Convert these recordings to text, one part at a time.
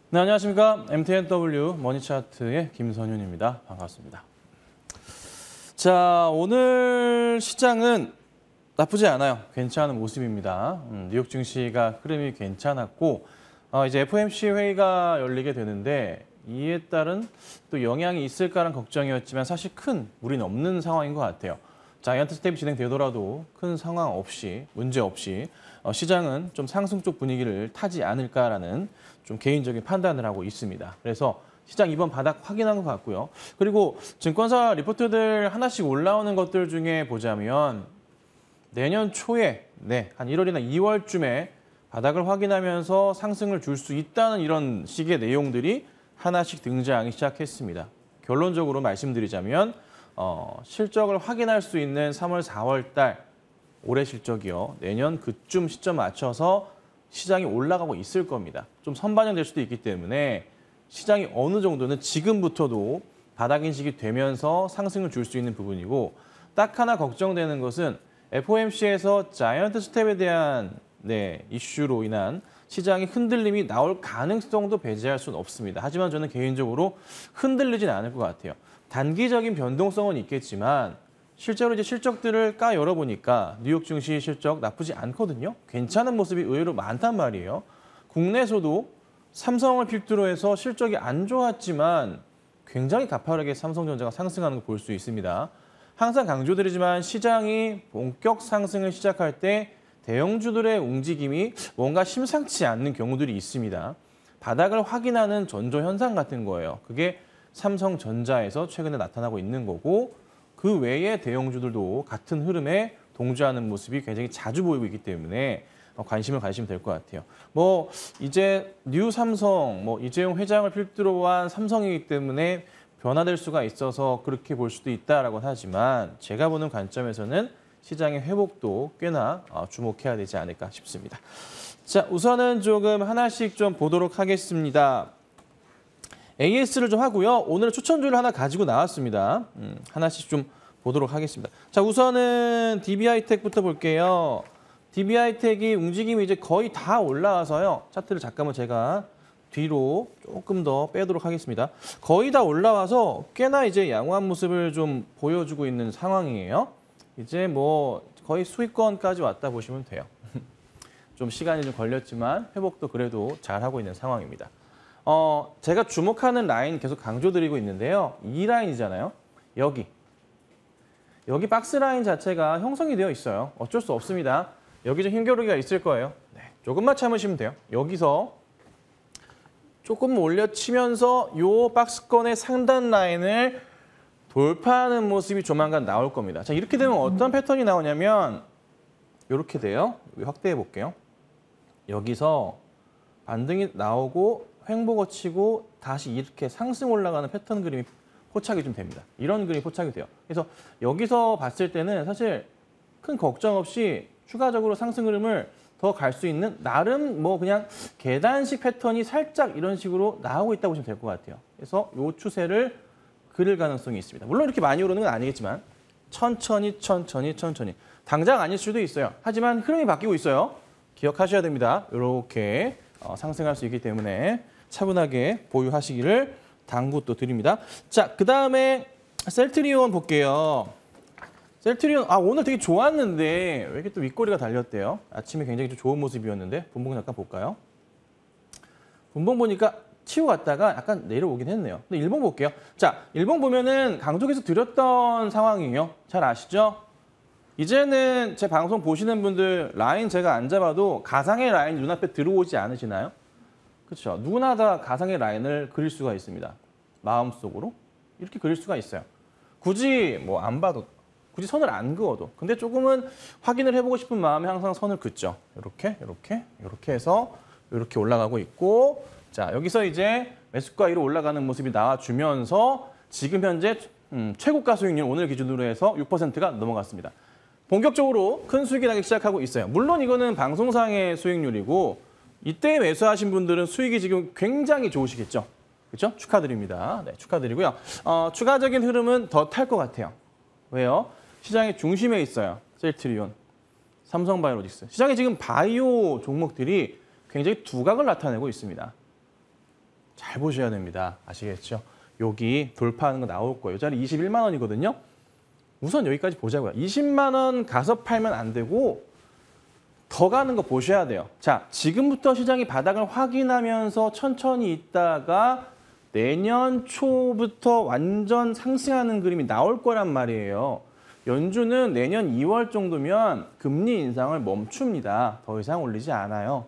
네, 안녕하십니까. MTNW 머니차트의 김선윤입니다. 반갑습니다. 자, 오늘 시장은 나쁘지 않아요. 괜찮은 모습입니다. 뉴욕 증시가 흐름이 괜찮았고 이제 FOMC 회의가 열리게 되는데 이에 따른 또 영향이 있을까라는 걱정이었지만 사실 큰 무리는 없는 상황인 것 같아요. 자이언트 스텝이 진행되더라도 큰 상황 없이, 문제 없이 시장은 좀 상승 쪽 분위기를 타지 않을까라는 좀 개인적인 판단을 하고 있습니다. 그래서 시장 이번 바닥 확인한 것 같고요. 그리고 증권사 리포트들 하나씩 올라오는 것들 중에 보자면 내년 초에 한 1월이나 2월쯤에 바닥을 확인하면서 상승을 줄 수 있다는 이런 식의 내용들이 하나씩 등장하기 시작했습니다. 결론적으로 말씀드리자면 실적을 확인할 수 있는 3월, 4월 달 올해 실적이요. 내년 그쯤 시점 맞춰서 시장이 올라가고 있을 겁니다. 좀 선반영될 수도 있기 때문에 시장이 어느 정도는 지금부터도 바닥 인식이 되면서 상승을 줄 수 있는 부분이고 딱 하나 걱정되는 것은 FOMC에서 자이언트 스텝에 대한 이슈로 인한 시장의 흔들림이 나올 가능성도 배제할 수는 없습니다. 하지만 저는 개인적으로 흔들리진 않을 것 같아요. 단기적인 변동성은 있겠지만 실제로 이제 실적들을 열어보니까 뉴욕 증시 실적 나쁘지 않거든요. 괜찮은 모습이 의외로 많단 말이에요. 국내에서도 삼성을 필두로 해서 실적이 안 좋았지만 굉장히 가파르게 삼성전자가 상승하는 걸 볼 수 있습니다. 항상 강조드리지만 시장이 본격 상승을 시작할 때 대형주들의 움직임이 뭔가 심상치 않는 경우들이 있습니다. 바닥을 확인하는 전조 현상 같은 거예요. 그게 삼성전자에서 최근에 나타나고 있는 거고 그 외의 대형주들도 같은 흐름에 동조하는 모습이 굉장히 자주 보이고 있기 때문에 관심을 가지시면 될 것 같아요. 이제 뉴 삼성, 이재용 회장을 필두로 한 삼성이기 때문에 변화될 수가 있어서 그렇게 볼 수도 있다라고 하지만 제가 보는 관점에서는 시장의 회복도 꽤나 주목해야 되지 않을까 싶습니다. 자, 우선은 조금 하나씩 좀 보도록 하겠습니다. AS를 좀 하고요. 오늘 추천주를 하나 가지고 나왔습니다. 하나씩 좀 보도록 하겠습니다. 자, 우선은 DB하이텍부터 볼게요. DB하이텍이 움직임이 이제 거의 다 올라와서요. 차트를 잠깐만 제가 뒤로 조금 더 빼도록 하겠습니다. 거의 다 올라와서 꽤나 이제 양호한 모습을 좀 보여주고 있는 상황이에요. 이제 거의 수익권까지 왔다 보시면 돼요. 좀 시간이 좀 걸렸지만 회복도 그래도 잘하고 있는 상황입니다. 제가 주목하는 라인 계속 강조드리고 있는데요. 이 라인이잖아요. 여기 박스 라인 자체가 형성이 되어 있어요. 어쩔 수 없습니다. 여기 좀 힘겨루기가 있을 거예요. 조금만 참으시면 돼요. 여기서 조금 올려치면서 이 박스권의 상단 라인을 돌파하는 모습이 조만간 나올 겁니다. 자, 이렇게 되면 어떤 패턴이 나오냐면 이렇게 돼요. 확대해 볼게요. 여기서 반등이 나오고 횡보 거치고 다시 이렇게 상승 올라가는 패턴 그림이 포착이 좀 됩니다. 이런 그림이 포착이 돼요. 그래서 여기서 봤을 때는 사실 큰 걱정 없이 추가적으로 상승 흐름을 더 갈 수 있는 나름 그냥 계단식 패턴이 살짝 이런 식으로 나오고 있다고 보시면 될 것 같아요. 그래서 이 추세를 그릴 가능성이 있습니다. 물론 이렇게 많이 오르는 건 아니겠지만 천천히. 당장 아닐 수도 있어요. 하지만 흐름이 바뀌고 있어요. 기억하셔야 됩니다. 이렇게 상승할 수 있기 때문에 차분하게 보유하시기를 당부 또 드립니다. 자, 그다음에 셀트리온 볼게요. 셀트리온 오늘 되게 좋았는데 왜 이렇게 또 윗꼬리가 달렸대요? 아침에 굉장히 좀 좋은 모습이었는데 분봉 잠깐 볼까요? 분봉 보니까 치고 갔다가 약간 내려오긴 했네요. 근데 일봉 볼게요. 자, 일봉 보면은 강조해서 드렸던 상황이에요. 잘 아시죠? 이제는 제 방송 보시는 분들 라인 제가 안 잡아도 가상의 라인 눈앞에 들어오지 않으시나요? 그렇죠. 누구나 다 가상의 라인을 그릴 수가 있습니다. 마음속으로 이렇게 그릴 수가 있어요. 굳이 안 봐도, 굳이 선을 안 그어도. 근데 조금은 확인을 해보고 싶은 마음에 항상 선을 긋죠. 이렇게 해서 이렇게 올라가고 있고, 자, 여기서 이제 매수가 위로 올라가는 모습이 나와주면서 지금 현재 최고가 수익률 오늘 기준으로 해서 6%가 넘어갔습니다. 본격적으로 큰 수익이 나기 시작하고 있어요. 물론 이거는 방송상의 수익률이고 이때 매수하신 분들은 수익이 지금 굉장히 좋으시겠죠. 그렇죠? 축하드립니다. 네, 축하드리고요. 추가적인 흐름은 더 탈 것 같아요. 왜요? 시장의 중심에 있어요. 셀트리온, 삼성바이오로직스. 시장에 지금 바이오 종목들이 굉장히 두각을 나타내고 있습니다. 잘 보셔야 됩니다. 아시겠죠? 여기 돌파하는 거 나올 거예요. 이 자리 21만 원이거든요. 우선 여기까지 보자고요. 20만 원 가서 팔면 안 되고 더 가는 거 보셔야 돼요. 자, 지금부터 시장이 바닥을 확인하면서 천천히 있다가 내년 초부터 완전 상승하는 그림이 나올 거란 말이에요. 연준은 내년 2월 정도면 금리 인상을 멈춥니다. 더 이상 올리지 않아요.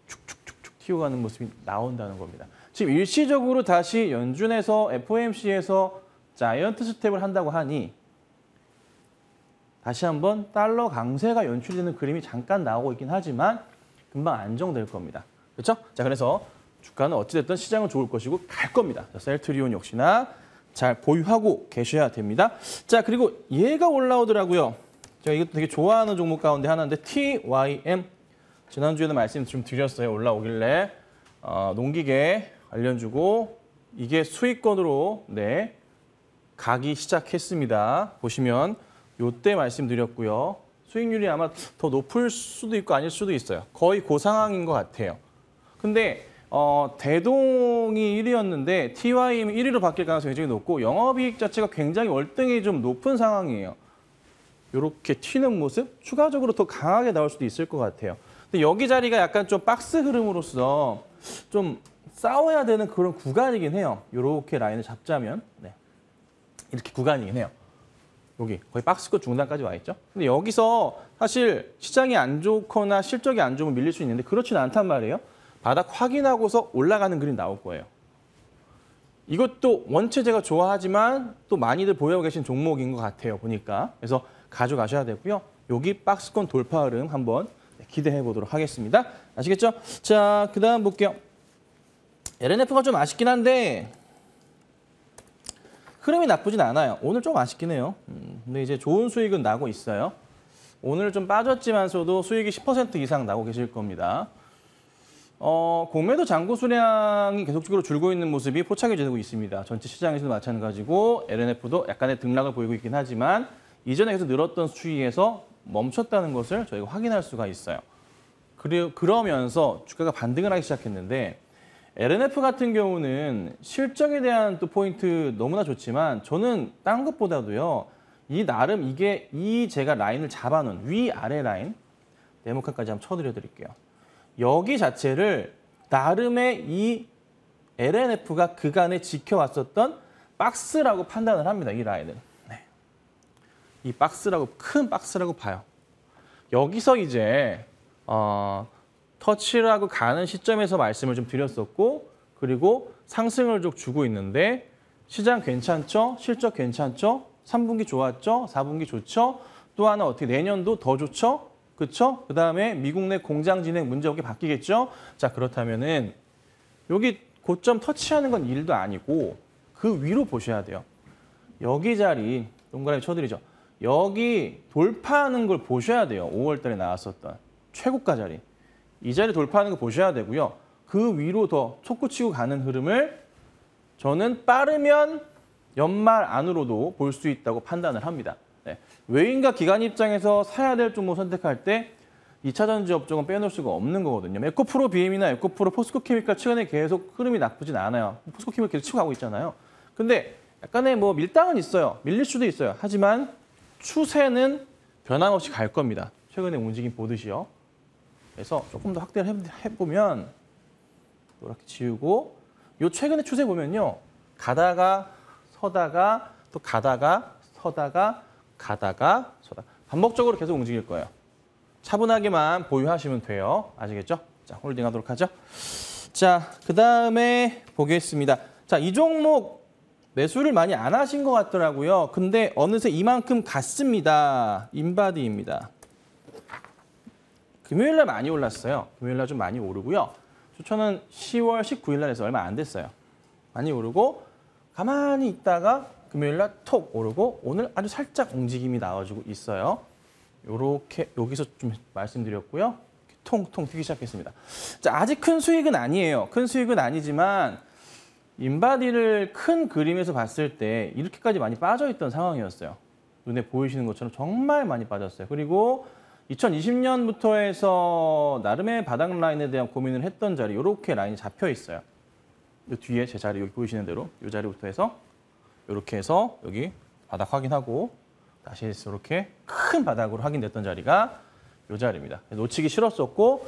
축축축축 튀어가는 모습이 나온다는 겁니다. 지금 일시적으로 다시 연준에서 FOMC에서 자이언트 스텝을 한다고 하니 다시 한번 달러 강세가 연출되는 그림이 잠깐 나오고 있긴 하지만 금방 안정될 겁니다. 그렇죠? 자, 그래서 주가는 어찌됐든 시장은 좋을 것이고 갈 겁니다. 자, 셀트리온 역시나 잘 보유하고 계셔야 됩니다. 자, 그리고 얘가 올라오더라고요. 제가 이것도 되게 좋아하는 종목 가운데 하나인데 TYM. 지난주에도 말씀 좀 드렸어요. 올라오길래 농기계 알려주고 이게 수익권으로 가기 시작했습니다. 보시면 요때 말씀드렸고요. 수익률이 아마 더 높을 수도 있고 아닐 수도 있어요. 거의 그 상황인 것 같아요. 근데 대동이 1위였는데 TYM이 1위로 바뀔 가능성이 굉장히 높고 영업이익 자체가 굉장히 월등히 좀 높은 상황이에요. 이렇게 튀는 모습 추가적으로 더 강하게 나올 수도 있을 것 같아요. 근데 여기 자리가 약간 좀 박스 흐름으로서 좀 싸워야 되는 그런 구간이긴 해요. 이렇게 라인을 잡자면 이렇게 구간이긴 해요. 여기 거의 박스권 중단까지 와 있죠. 근데 여기서 사실 시장이 안 좋거나 실적이 안 좋으면 밀릴 수 있는데 그렇지는 않단 말이에요. 바닥 확인하고서 올라가는 그림 나올 거예요. 이것도 원체 제가 좋아하지만 또 많이들 보유하고 계신 종목인 것 같아요. 보니까. 그래서 가져가셔야 되고요. 여기 박스권 돌파 흐름 한번 기대해 보도록 하겠습니다. 아시겠죠? 자, 그다음 볼게요. LNF가 좀 아쉽긴 한데 흐름이 나쁘진 않아요. 오늘 좀 아쉽긴 해요. 근데 이제 좋은 수익은 나고 있어요. 오늘 좀 빠졌지만서도 수익이 10% 이상 나고 계실 겁니다. 공매도 잔고 수량이 계속적으로 줄고 있는 모습이 포착이 되고 있습니다. 전체 시장에서도 마찬가지고 LNF도 약간의 등락을 보이고 있긴 하지만 이전에 계속 늘었던 추이에서 멈췄다는 것을 저희가 확인할 수가 있어요. 그러면서 주가가 반등을 하기 시작했는데 LNF 같은 경우는 실적에 대한 또 포인트 너무나 좋지만 저는 딴 것보다도요. 나름 이게 제가 라인을 잡아놓은 위아래 라인 네모칸까지 한번 쳐드려 드릴게요. 여기 자체를 나름의 이 LNF가 그간에 지켜왔었던 박스라고 판단을 합니다. 이 라인을. 이 박스라고 큰 박스라고 봐요. 여기서 이제 터치를 하고 가는 시점에서 말씀을 좀 드렸었고 그리고 상승을 좀 주고 있는데 시장 괜찮죠? 실적 괜찮죠? 3분기 좋았죠? 4분기 좋죠? 또 하나 어떻게 내년도 더 좋죠? 그렇죠? 그다음에 미국 내 공장 진행 문제 없게 바뀌겠죠? 자, 그렇다면은 여기 고점 터치하는 건 일도 아니고 그 위로 보셔야 돼요. 여기 자리 동그라미 쳐드리죠. 여기 돌파하는 걸 보셔야 돼요. 5월 달에 나왔었던 최고가 자리. 이 자리 돌파하는 거 보셔야 되고요. 그 위로 더 솟구치고 가는 흐름을 저는 빠르면 연말 안으로도 볼 수 있다고 판단을 합니다. 외인과 기관 입장에서 사야 될 종목 선택할 때 2차 전지 업종은 빼놓을 수가 없는 거거든요. 에코프로 BM이나 에코프로 포스코케미칼 최근에 계속 흐름이 나쁘진 않아요. 포스코케미칼 계속 치고 가고 있잖아요. 근데 약간의 밀당은 있어요. 밀릴 수도 있어요. 하지만 추세는 변함없이 갈 겁니다. 최근에 움직임 보듯이요. 그래서 조금 더 확대를 해보면 이렇게 지우고 요 최근의 추세 보면요. 가다가 서다가 또 가다가 서다가 가다가 서다가 반복적으로 계속 움직일 거예요. 차분하게만 보유하시면 돼요. 아시겠죠? 자, 홀딩하도록 하죠. 자, 그다음에 보겠습니다. 자, 이 종목 매수를 많이 안 하신 것 같더라고요. 근데 어느새 이만큼 갔습니다. 인바디입니다. 금요일 날 많이 올랐어요. 금요일 날 좀 많이 오르고요. 추천은 10월 19일 날에서 얼마 안 됐어요. 많이 오르고 가만히 있다가 금요일 날 톡 오르고 오늘 아주 살짝 움직임이 나와주고 있어요. 요렇게 여기서 좀 말씀드렸고요. 통통 튀기 시작했습니다. 자, 아직 큰 수익은 아니에요. 큰 수익은 아니지만 인바디를 큰 그림에서 봤을 때 이렇게까지 많이 빠져있던 상황이었어요. 눈에 보이시는 것처럼 정말 많이 빠졌어요. 그리고 2020년부터 해서 나름의 바닥 라인에 대한 고민을 했던 자리 이렇게 라인이 잡혀 있어요. 이 뒤에 제 자리 여기 보이시는 대로 이 자리부터 해서 이렇게 해서 여기 바닥 확인하고 다시 이렇게 큰 바닥으로 확인됐던 자리가 이 자리입니다. 놓치기 싫었었고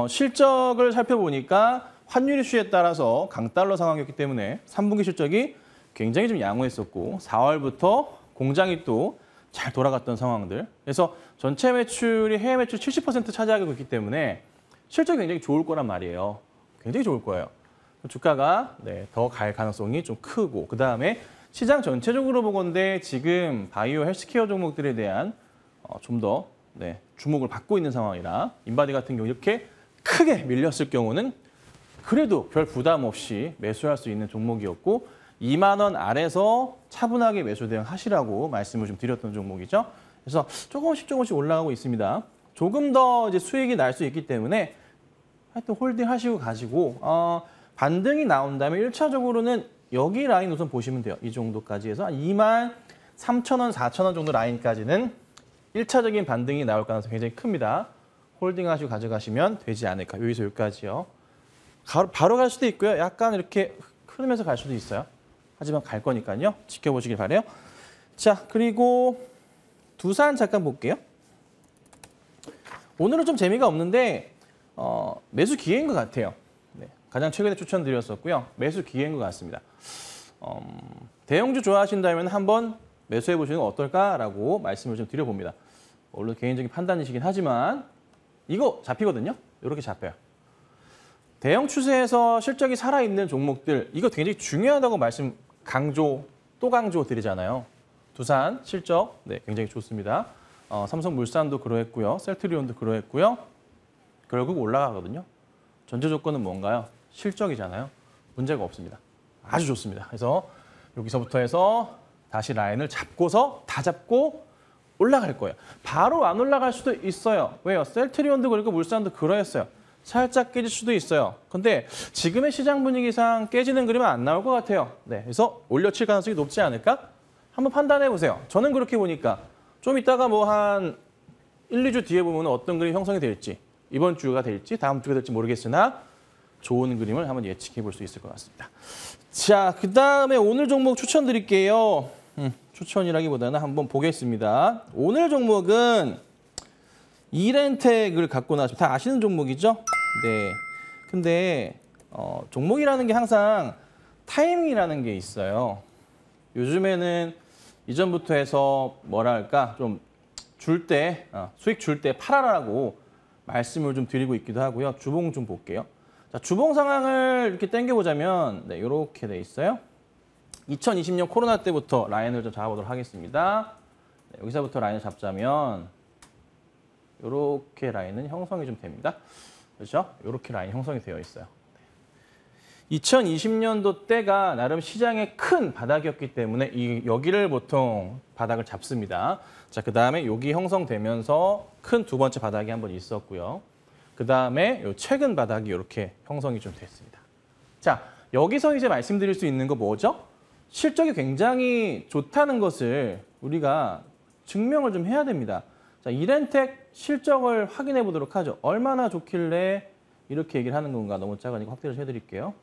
실적을 살펴보니까 환율 이슈에 따라서 강달러 상황이었기 때문에 3분기 실적이 굉장히 좀 양호했었고 4월부터 공장이 또 잘 돌아갔던 상황들. 그래서 전체 매출이 해외 매출 70% 차지하고 있기 때문에 실적이 굉장히 좋을 거란 말이에요. 굉장히 좋을 거예요. 주가가 더 갈 가능성이 좀 크고 그다음에 시장 전체적으로 보건대 지금 바이오 헬스케어 종목들에 대한 좀 더 주목을 받고 있는 상황이라 인바디 같은 경우 이렇게 크게 밀렸을 경우는 그래도 별 부담 없이 매수할 수 있는 종목이었고 2만 원 아래서 차분하게 매수 대응하시라고 말씀을 좀 드렸던 종목이죠. 그래서 조금씩 올라가고 있습니다. 조금 더 이제 수익이 날 수 있기 때문에 하여튼 홀딩 하시고 가지고 반등이 나온다면 1차적으로는 여기 라인 우선 보시면 돼요. 이 정도까지 해서 2만 3천 원, 4천 원 정도 라인까지는 1차적인 반등이 나올 가능성이 굉장히 큽니다. 홀딩 하시고 가져가시면 되지 않을까. 여기서 여기까지요. 바로 갈 수도 있고요. 약간 이렇게 흐르면서 갈 수도 있어요. 하지만 갈 거니까요. 지켜보시길 바래요. 자, 그리고 두산 잠깐 볼게요. 오늘은 좀 재미가 없는데 매수 기회인 것 같아요. 가장 최근에 추천드렸었고요. 매수 기회인 것 같습니다. 대형주 좋아하신다면 한번 매수해 보시는 건 어떨까라고 말씀을 좀 드려봅니다. 물론 개인적인 판단이시긴 하지만 이거 잡히거든요. 이렇게 잡혀요. 대형 추세에서 실적이 살아있는 종목들 이거 굉장히 중요하다고 또 강조 드리잖아요. 두산 실적 굉장히 좋습니다. 삼성물산도 그러했고요. 셀트리온도 그러했고요. 결국 올라가거든요. 전제 조건은 뭔가요? 실적이잖아요. 문제가 없습니다. 아주 좋습니다. 그래서 여기서부터 해서 다시 라인을 잡고서 다 잡고 올라갈 거예요. 바로 안 올라갈 수도 있어요. 왜요? 셀트리온도 그리고 물산도 그러했어요. 살짝 깨질 수도 있어요. 근데 지금의 시장 분위기상 깨지는 그림은 안 나올 것 같아요. 그래서 올려칠 가능성이 높지 않을까? 한번 판단해 보세요. 저는 그렇게 보니까 좀 이따가 뭐 한 1, 2주 뒤에 보면 어떤 그림이 형성이 될지 이번 주가 될지 다음 주가 될지 모르겠으나 좋은 그림을 한번 예측해 볼 수 있을 것 같습니다. 자, 그다음에 오늘 종목 추천드릴게요. 추천이라기보다는 한번 보겠습니다. 오늘 종목은 이렌텍을 갖고 나왔습니다. 다 아시는 종목이죠? 근데 종목이라는 게 항상 타이밍이라는 게 있어요. 요즘에는 이전부터 해서 뭐랄까 좀 수익 줄 때 팔아라고 말씀을 좀 드리고 있기도 하고요. 주봉 좀 볼게요. 자, 주봉 상황을 이렇게 당겨보자면 이렇게 돼 있어요. 2020년 코로나 때부터 라인을 좀 잡아보도록 하겠습니다. 여기서부터 라인을 잡자면 이렇게 라인은 형성이 좀 됩니다. 그렇죠? 이렇게 라인 형성이 되어 있어요. 2020년도 때가 나름 시장의 큰 바닥이었기 때문에 여기를 보통 바닥을 잡습니다. 자, 그다음에 여기 형성되면서 큰 두 번째 바닥이 한번 있었고요. 그다음에 최근 바닥이 이렇게 형성이 좀 됐습니다. 자, 여기서 이제 말씀드릴 수 있는 거 뭐죠? 실적이 굉장히 좋다는 것을 우리가 증명을 좀 해야 됩니다. 자, 이렌텍 실적을 확인해 보도록 하죠. 얼마나 좋길래 이렇게 얘기를 하는 건가. 너무 작으니까 확대를 해드릴게요.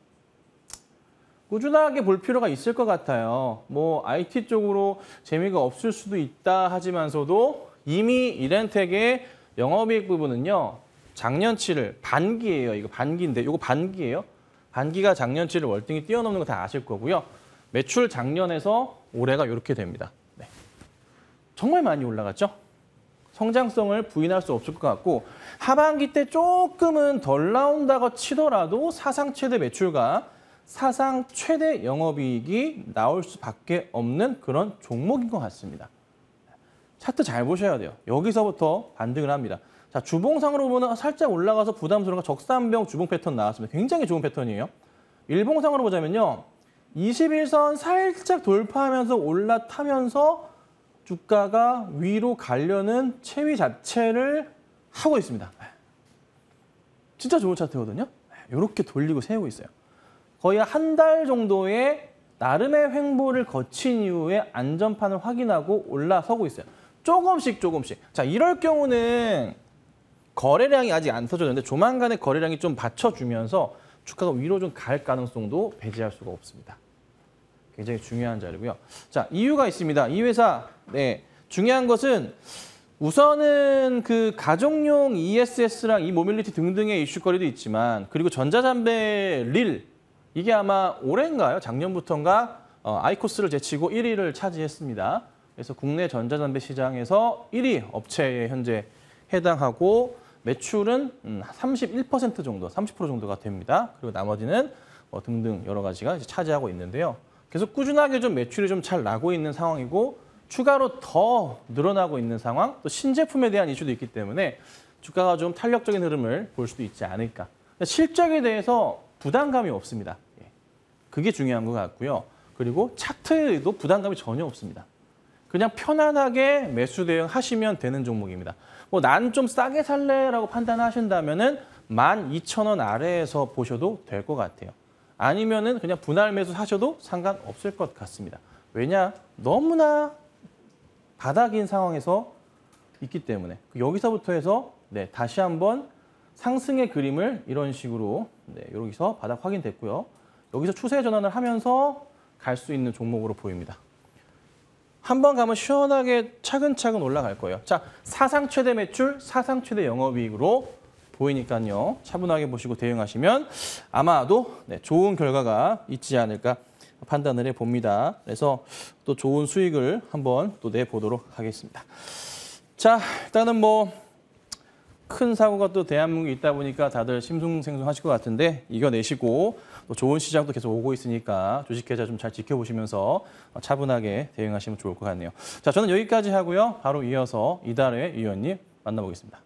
꾸준하게 볼 필요가 있을 것 같아요. 뭐 IT 쪽으로 재미가 없을 수도 있다 하지만서도 이미 이렌텍의 영업이익 부분은요. 작년치를 반기예요. 이거 반기인데 이거 반기예요. 반기가 작년치를 월등히 뛰어넘는 거 다 아실 거고요. 매출 작년에서 올해가 이렇게 됩니다. 정말 많이 올라갔죠? 성장성을 부인할 수 없을 것 같고 하반기 때 조금은 덜 나온다고 치더라도 사상 최대 매출과 사상 최대 영업이익이 나올 수밖에 없는 그런 종목인 것 같습니다. 차트 잘 보셔야 돼요. 여기서부터 반등을 합니다. 자, 주봉상으로 보면 살짝 올라가서 부담스러운 적산병 주봉 패턴 나왔습니다. 굉장히 좋은 패턴이에요. 일봉상으로 보자면요. 21선 살짝 돌파하면서 올라타면서 주가가 위로 가려는 체위 자체를 하고 있습니다. 진짜 좋은 차트거든요. 이렇게 돌리고 세우고 있어요. 거의 한 달 정도의 나름의 횡보를 거친 이후에 안전판을 확인하고 올라서고 있어요. 조금씩. 자, 이럴 경우는 거래량이 아직 안 터졌는데 조만간에 거래량이 좀 받쳐주면서 주가가 위로 좀 갈 가능성도 배제할 수가 없습니다. 굉장히 중요한 자료고요. 자, 이유가 있습니다. 이 회사, 네, 중요한 것은 우선은 그 가정용 ESS랑 이모빌리티 등등의 이슈거리도 있지만, 그리고 전자담배 릴, 이게 아마 올해인가요? 작년부터인가 아이코스를 제치고 1위를 차지했습니다. 그래서 국내 전자담배 시장에서 1위 업체에 현재 해당하고, 매출은 31% 정도, 30% 정도가 됩니다. 그리고 나머지는 등등 여러 가지가 이제 차지하고 있는데요. 그래서 꾸준하게 좀 매출이 좀 잘 나고 있는 상황이고, 추가로 더 늘어나고 있는 상황, 또 신제품에 대한 이슈도 있기 때문에 주가가 좀 탄력적인 흐름을 볼 수도 있지 않을까. 실적에 대해서 부담감이 없습니다. 그게 중요한 것 같고요. 그리고 차트에도 부담감이 전혀 없습니다. 그냥 편안하게 매수 대응하시면 되는 종목입니다. 난 좀 싸게 살래라고 판단하신다면은 12,000원 아래에서 보셔도 될 것 같아요. 아니면은 그냥 분할 매수 하셔도 상관없을 것 같습니다. 왜냐? 너무나 바닥인 상황에서 있기 때문에 여기서부터 해서 다시 한번 상승의 그림을 이런 식으로 여기서 바닥 확인됐고요. 여기서 추세 전환을 하면서 갈 수 있는 종목으로 보입니다. 한번 가면 시원하게 차근차근 올라갈 거예요. 자, 사상 최대 매출, 사상 최대 영업이익으로 보이니까요. 차분하게 보시고 대응하시면 아마도 좋은 결과가 있지 않을까 판단을 해봅니다. 그래서 또 좋은 수익을 한번 또 내보도록 하겠습니다. 자, 일단은 큰 사고가 또 대한민국에 있다 보니까 다들 심승생승하실 것 같은데 이겨내시고 또 좋은 시장도 계속 오고 있으니까 주식계좌 좀 잘 지켜보시면서 차분하게 대응하시면 좋을 것 같네요. 자, 저는 여기까지 하고요. 바로 이어서 이달의 위원님 만나보겠습니다.